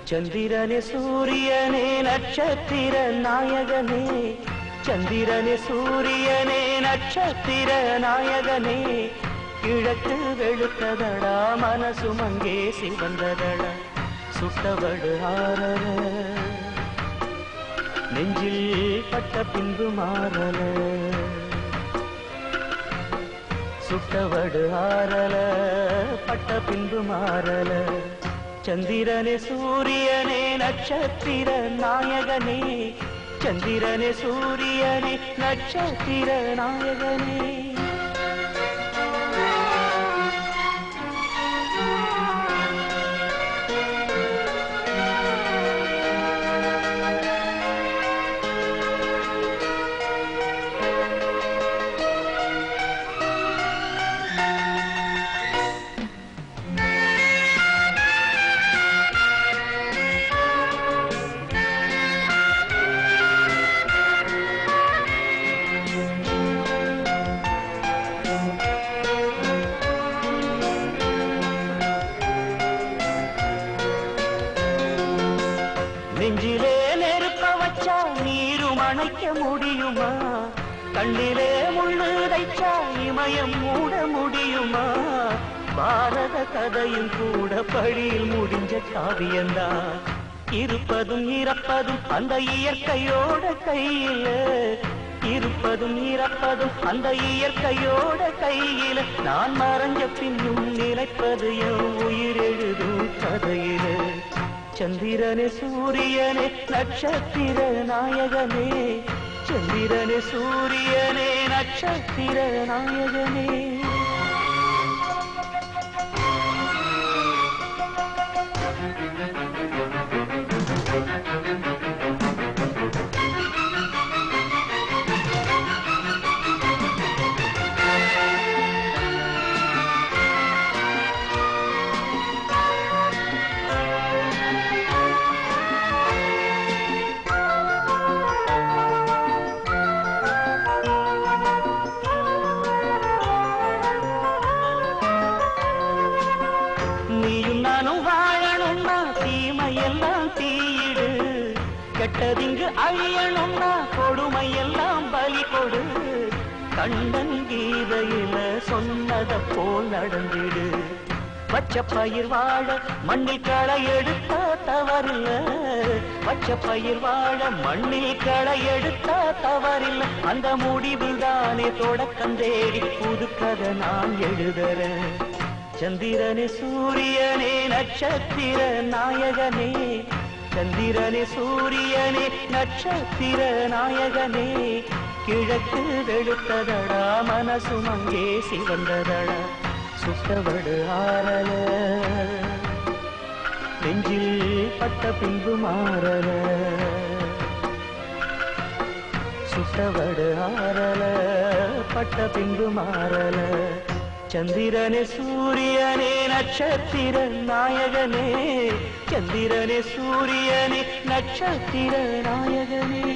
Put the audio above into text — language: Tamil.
चंदिरने सूर्यने नक्षत्र नायकने चंदिरने सूर्यने नक्षत्र नायकने किழக்கு வெளுத்ததடா மனசு மங்கே சிவந்ததடா சுட்டவடு ஆரல நெஞ்சில் பட்ட பின்பு மாறல சுட்டவடு ஆரல பட்ட பின்பு மாறல चंदिरने सूर्यने नक्षत्र नायकने चंदिरने सूर्यने नक्षत्र नायकने நெஞ்சிலே நெருப்ப வச்சா நீரும் அணைக்க முடியுமா கண்ணிலே முள்ளு தைச்சா இமயம் மூட முடியுமா பாரத கதையும் கூட பழியில் முடிஞ்ச காவியந்தான் இருப்பதும் இறப்பதும் அந்த இயற்கையோட கையில இருப்பதும் இறப்பதும் அந்த இயற்கையோட கையில நான் மறைஞ்ச பின்னும் நினைப்பது என் உயிர் எழுதும் கதையில चंदिरने सूर्यने नक्षत्र नायकने चंदिरने सूर्यने नक्षत्र नायकने கெட்டதிங்கு அழியணும்னா கொடுமையெல்லாம் பலி கொடு கண்ணன் கீதையில சொன்னத போல் நடந்திடு பச்சை பயிர் வாழ மண்ணில் களை எடுத்தா தவறில்ல பச்சை பயிர் வாழ மண்ணில் களை எடுத்தா தவறில்ல அந்த முடிவில் தானே தொடக்கம் தேடி புதுக்கதை நான் எழுதுறேன் चंदिरने सूर्यने नक्षत्र नायकने चंदिरने सूर्यने नक्षत्र नायकने किழக்கு வெளுத்ததடா மனசு மங்கே சிவந்ததடா சுட்டவடு ஆரல நெஞ்சில் பட்ட பின்பு மாறல சுட்டவடு ஆரல பட்ட பின்பு மாறல चंदिरने सूर्यने नक्षत्र नायकने चंदिरने सूर्यने नक्षत्र नायकने